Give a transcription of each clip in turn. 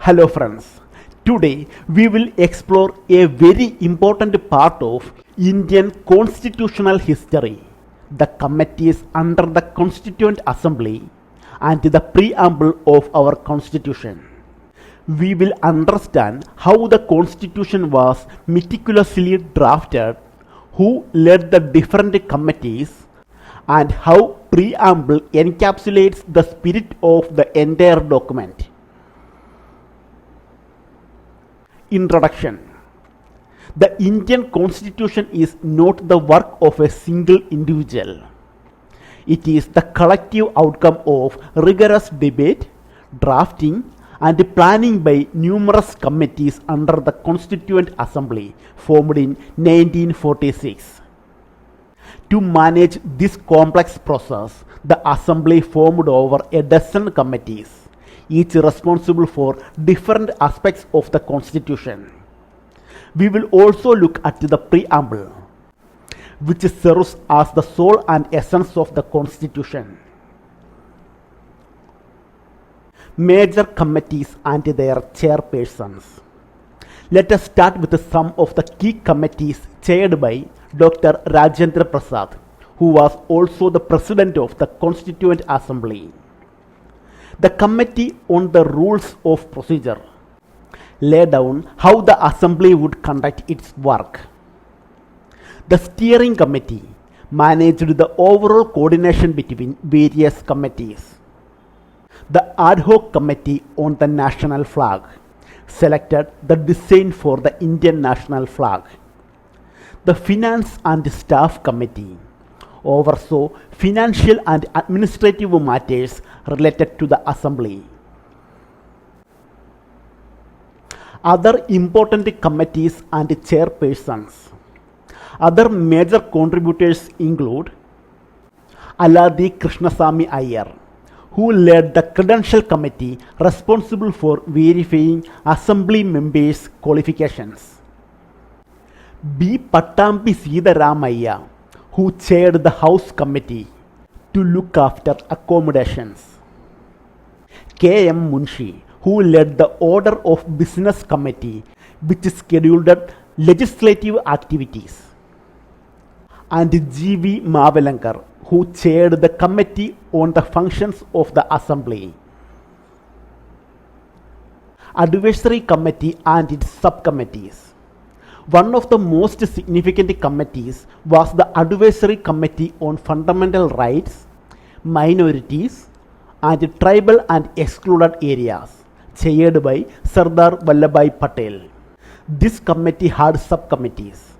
Hello friends, today we will explore a very important part of Indian constitutional history, the committees under the Constituent Assembly and the Preamble of our Constitution. We will understand how the Constitution was meticulously drafted, who led the different committees, and how Preamble encapsulates the spirit of the entire document. Introduction. The Indian Constitution is not the work of a single individual. It is the collective outcome of rigorous debate, drafting, and planning by numerous committees under the Constituent Assembly formed in 1946. To manage this complex process, the Assembly formed over a dozen committees, each responsible for different aspects of the Constitution. We will also look at the Preamble, which serves as the soul and essence of the Constitution. Major committees and their chairpersons. Let us start with some of the key committees chaired by Dr. Rajendra Prasad, who was also the President of the Constituent Assembly. The Committee on the Rules of Procedure laid down how the Assembly would conduct its work. The Steering Committee managed the overall coordination between various committees. The Ad hoc Committee on the National Flag selected the design for the Indian national flag. The Finance and Staff Committee oversaw financial and administrative matters related to the Assembly. Other important committees and chairpersons. Other major contributors include Aladi Krishnasamy Iyer, who led the Credential Committee responsible for verifying Assembly members' qualifications. B. Pattambi Sitharamaiah, who chaired the House Committee to look after accommodations. K. M. Munshi, who led the Order of Business Committee, which scheduled legislative activities. And G. V. Mavelankar, who chaired the Committee on the Functions of the Assembly. Advisory Committee and its subcommittees. One of the most significant committees was the Advisory Committee on Fundamental Rights, Minorities, and Tribal and Excluded Areas, chaired by Sardar Vallabhbhai Patel. This committee had subcommittees.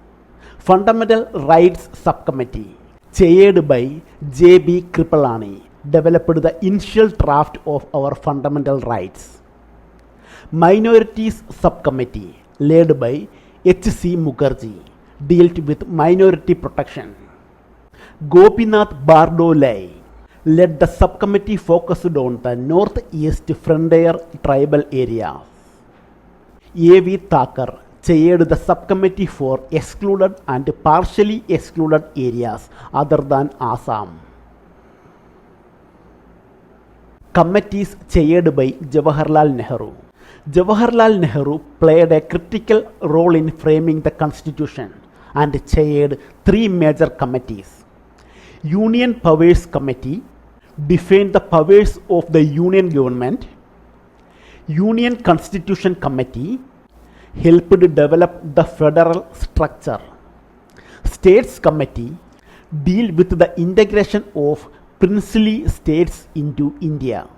Fundamental Rights Subcommittee, chaired by J. B. Kripalani, developed the initial draft of our fundamental rights. Minorities Subcommittee, led by H. C. Mukherjee, dealt with minority protection. Gopinath Bardolai led the subcommittee focused on the northeast frontier tribal areas. A. V. Thakur chaired the subcommittee for excluded and partially excluded areas other than Assam. Committees chaired by Jawaharlal Nehru. Jawaharlal Nehru played a critical role in framing the Constitution and chaired three major committees. Union Powers Committee defined the powers of the Union government. Union Constitution Committee helped develop the federal structure. States Committee dealt with the integration of princely states into India.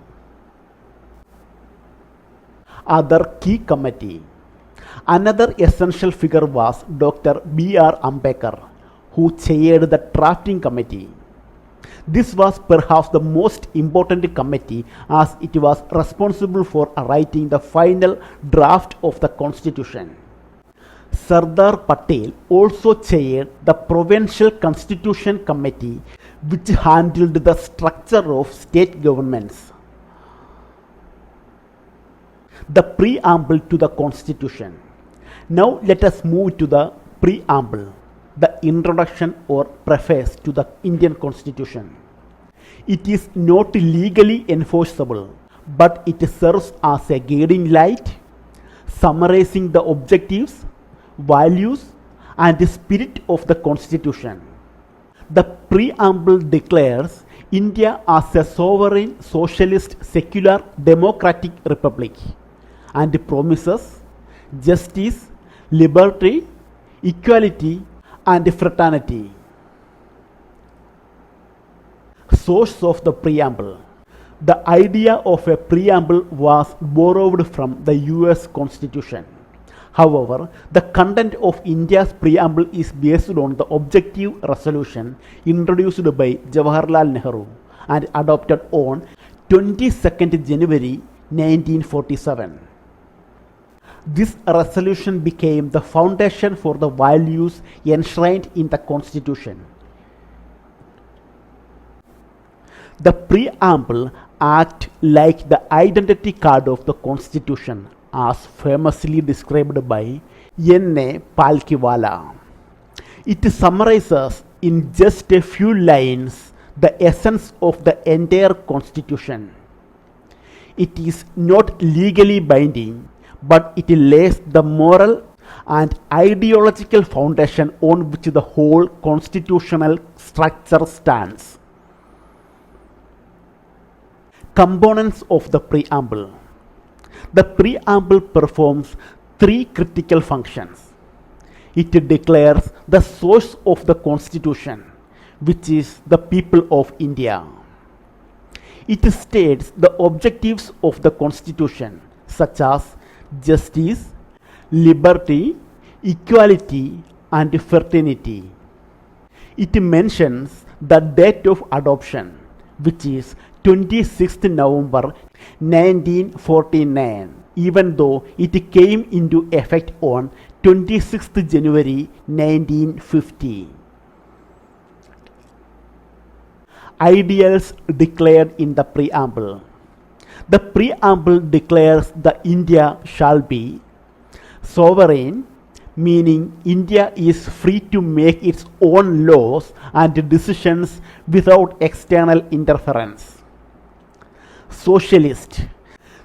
Other key committee. Another essential figure was Dr. B. R. Ambedkar, who chaired the drafting committee. This was perhaps the most important committee as it was responsible for writing the final draft of the Constitution. Sardar Patel also chaired the Provincial Constitution Committee, which handled the structure of state governments. The Preamble to the Constitution. Now let us move to the Preamble, the introduction or preface to the Indian Constitution. It is not legally enforceable, but it serves as a guiding light summarizing the objectives, values, and the spirit of the Constitution. The Preamble declares India as a sovereign, socialist, secular, democratic republic and promises justice, liberty, equality, and fraternity. Source of the Preamble. The idea of a preamble was borrowed from the US Constitution. However, the content of India's preamble is based on the objective resolution introduced by Jawaharlal Nehru and adopted on 22nd January 1947. This resolution became the foundation for the values enshrined in the Constitution. The Preamble acts like the identity card of the Constitution, as famously described by N.A. Palkiwala. It summarizes in just a few lines the essence of the entire Constitution. It is not legally binding, but it lays the moral and ideological foundation on which the whole constitutional structure stands. Components of the Preamble. The Preamble performs three critical functions. It declares the source of the Constitution, which is the people of India. It states the objectives of the Constitution, such as justice, liberty, equality, and fraternity. It mentions the date of adoption, which is 26th November 1949, even though it came into effect on 26th January 1950. Ideals declared in the Preamble. The Preamble declares that India shall be sovereign, meaning India is free to make its own laws and decisions without external interference. Socialist.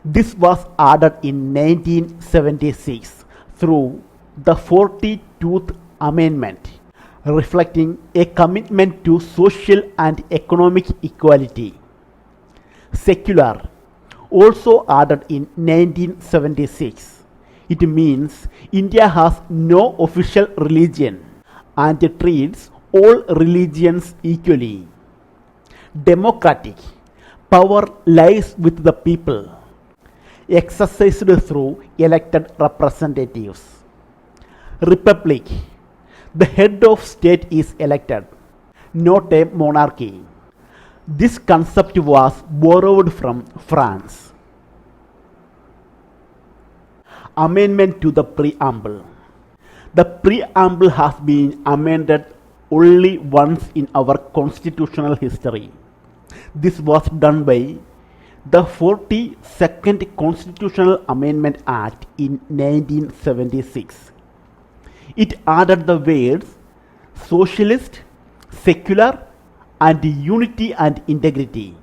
This was added in 1976 through the 42th Amendment, reflecting a commitment to social and economic equality. Secular. Also added in 1976. It means India has no official religion and treats all religions equally. Democratic. Power lies with the people, exercised through elected representatives. Republic. The head of state is elected, not a monarchy. This concept was borrowed from France. Amendment to the Preamble. The Preamble has been amended only once in our constitutional history. This was done by the 42nd Constitutional Amendment Act in 1976. It added the words socialist, secular, and unity and integrity.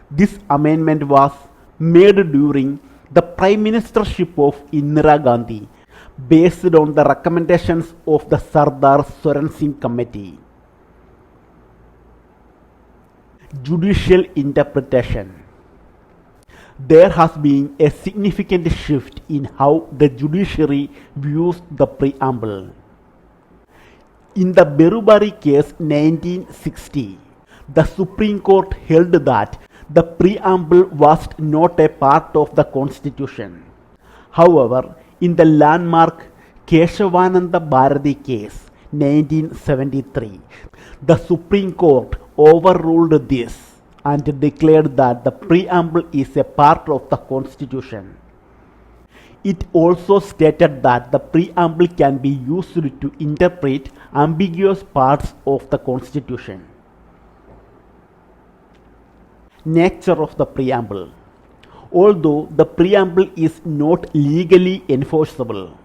This amendment was made during the Prime Ministership of Indira Gandhi, based on the recommendations of the Sardar Soran Singh Committee. Judicial interpretation. There has been a significant shift in how the judiciary views the Preamble. In the Berubari case 1960, the Supreme Court held that the Preamble was not a part of the Constitution. However, in the landmark Keshavananda Bharati case 1973, the Supreme Court overruled this and declared that the Preamble is a part of the Constitution. It also stated that the Preamble can be used to interpret ambiguous parts of the Constitution. Nature of the Preamble. Although the Preamble is not legally enforceable,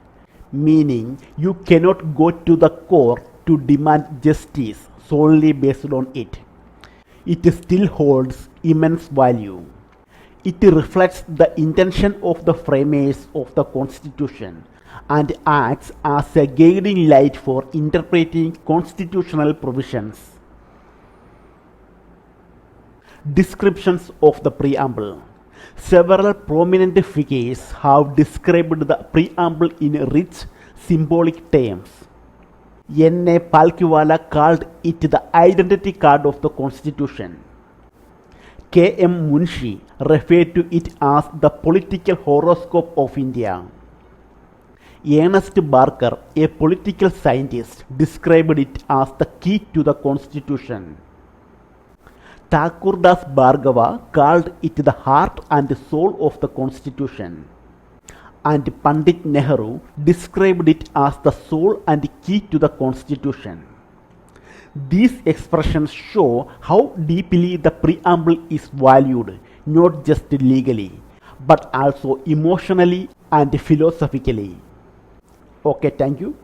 meaning you cannot go to the court to demand justice solely based on it, it still holds immense value. It reflects the intention of the framers of the Constitution and acts as a guiding light for interpreting constitutional provisions. Descriptions of the Preamble. Several prominent figures have described the Preamble in rich symbolic terms. N.A. Palkiwala called it the identity card of the Constitution. K.M. Munshi referred to it as the political horoscope of India. Ernest Barker, a political scientist, described it as the key to the Constitution. Thakurdas Bhargava called it the heart and soul of the Constitution. And Pandit Nehru described it as the soul and key to the Constitution. These expressions show how deeply the Preamble is valued, not just legally, but also emotionally and philosophically. Okay, thank you.